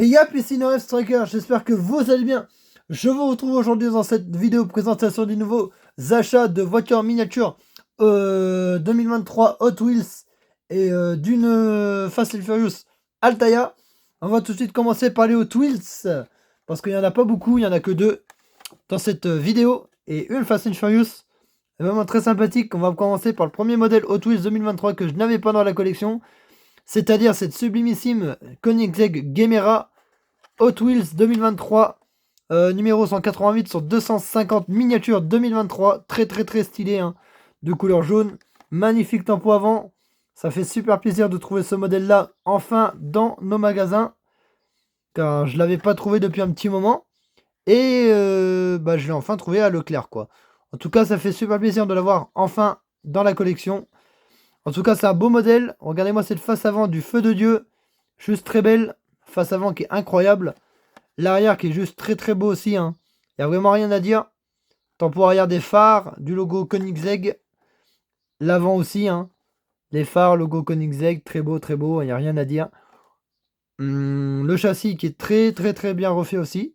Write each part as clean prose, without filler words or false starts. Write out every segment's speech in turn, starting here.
Hey yap, ici Noref Striker, j'espère que vous allez bien. Je vous retrouve aujourd'hui dans cette vidéo présentation des nouveaux achats de voitures miniatures 2023 Hot Wheels et d'une Fast and Furious Altaïa. On va tout de suite commencer par les Hot Wheels parce qu'il n'y en a pas beaucoup, il n'y en a que deux dans cette vidéo et une Fast and Furious. C'est vraiment très sympathique. On va commencer par le premier modèle Hot Wheels 2023 que je n'avais pas dans la collection. C'est-à-dire cette sublimissime Koenigsegg Gemera Hot Wheels 2023, numéro 188 sur 250 miniatures 2023. Très stylé, hein, de couleur jaune. Magnifique tempo avant. Ça fait super plaisir de trouver ce modèle-là enfin dans nos magasins. Car je ne l'avais pas trouvé depuis un petit moment. Et je l'ai enfin trouvé à Leclerc, quoi. En tout cas, ça fait super plaisir de l'avoir enfin dans la collection. En tout cas, c'est un beau modèle. Regardez-moi cette face avant du feu de Dieu. Juste très belle. Face avant qui est incroyable. L'arrière qui est juste très beau aussi, hein. Il n'y a vraiment rien à dire. Tempo arrière des phares, du logo Koenigsegg. L'avant aussi, hein. Les phares, logo Koenigsegg, très beau, il n'y a rien à dire. Le châssis qui est très bien refait aussi.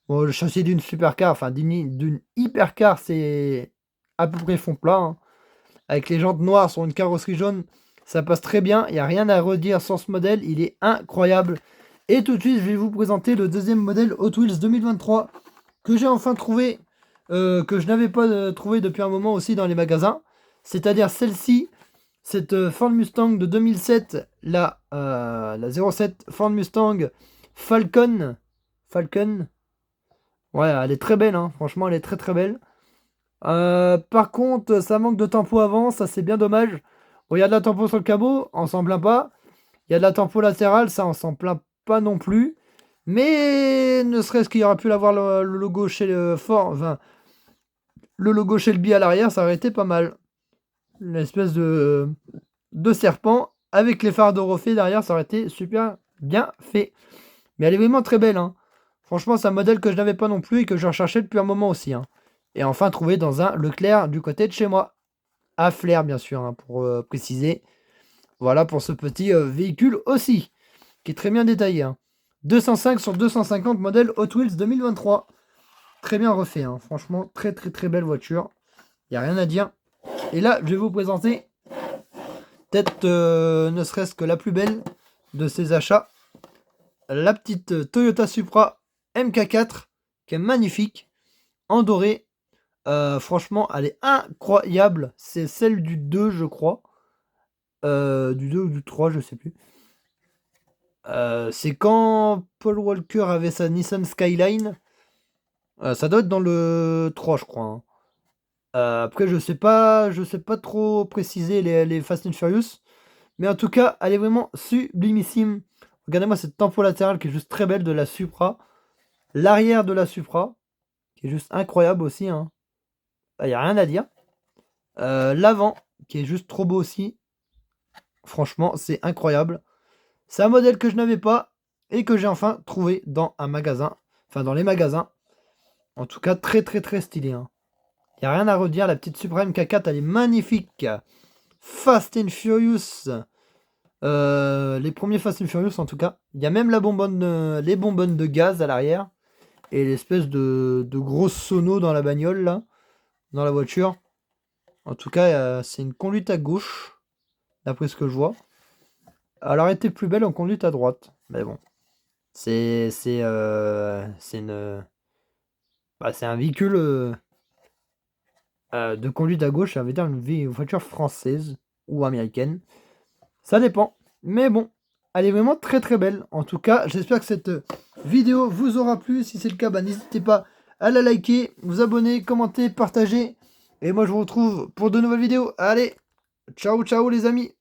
Bon, le châssis d'une supercar, enfin d'une hypercar, c'est à peu près fond plat, hein. Avec les jantes noires sur une carrosserie jaune, ça passe très bien. Il n'y a rien à redire sur ce modèle, il est incroyable. Et tout de suite, je vais vous présenter le deuxième modèle Hot Wheels 2023 que j'ai enfin trouvé, que je n'avais pas trouvé depuis un moment aussi dans les magasins. C'est-à-dire celle-ci, cette Ford Mustang de 2007, la 07 Ford Mustang Falcon. Ouais, elle est très belle, hein. Franchement, elle est très belle. Par contre, ça manque de tempo avant, ça c'est bien dommage. Bon, il y a de la tempo sur le cabot, on s'en plaint pas. Il y a de la tempo latérale, ça on s'en plaint pas non plus. Mais ne serait-ce qu'il y aurait pu l'avoir le logo chez le Ford, enfin, le logo Shelby à l'arrière, ça aurait été pas mal. Une espèce de serpent avec les phares de refait derrière, ça aurait été super bien fait. Mais elle est vraiment très belle, hein. Franchement, c'est un modèle que je n'avais pas non plus et que je recherchais depuis un moment aussi, hein. Et enfin trouvé dans un Leclerc du côté de chez moi. À Flair, bien sûr, hein, pour préciser. Voilà pour ce petit véhicule aussi, qui est très bien détaillé, hein. 205 sur 250 modèle Hot Wheels 2023. Très bien refait, hein. Franchement, très belle voiture. Il n'y a rien à dire. Et là, je vais vous présenter peut-être ne serait-ce que la plus belle de ces achats. La petite Toyota Supra MK4, qui est magnifique, en doré. Franchement, elle est incroyable. C'est celle du 2, je crois. Du 2 ou du 3, je sais plus. C'est quand Paul Walker avait sa Nissan Skyline. Ça doit être dans le 3, je crois, hein. Après, je sais pas trop préciser les Fast and Furious. Mais en tout cas, elle est vraiment sublimissime. Regardez-moi cette tempo latérale qui est juste très belle de la Supra. L'arrière de la Supra, qui est juste incroyable aussi, hein. Il n'y a rien à dire. L'avant, qui est juste trop beau aussi. Franchement, c'est incroyable. C'est un modèle que je n'avais pas et que j'ai enfin trouvé dans un magasin. Enfin, dans les magasins. En tout cas, très stylé, hein. Il n'y a rien à redire. La petite Supra MK4, elle est magnifique. Fast and Furious. Les premiers Fast and Furious, en tout cas. Il y a même la bonbonne, les bonbonnes de gaz à l'arrière. Et l'espèce de grosse sono dans la bagnole, là. Dans la voiture. En tout cas, c'est une conduite à gauche. D'après ce que je vois. Elle aurait été plus belle en conduite à droite. Mais bon. C'est un véhicule de conduite à gauche. Ça veut dire une voiture française ou américaine. Ça dépend. Mais bon. Elle est vraiment très belle. En tout cas, j'espère que cette vidéo vous aura plu. Si c'est le cas, n'hésitez pas à la liker, vous abonner, commenter, partager. Et moi, je vous retrouve pour de nouvelles vidéos. Allez, ciao les amis.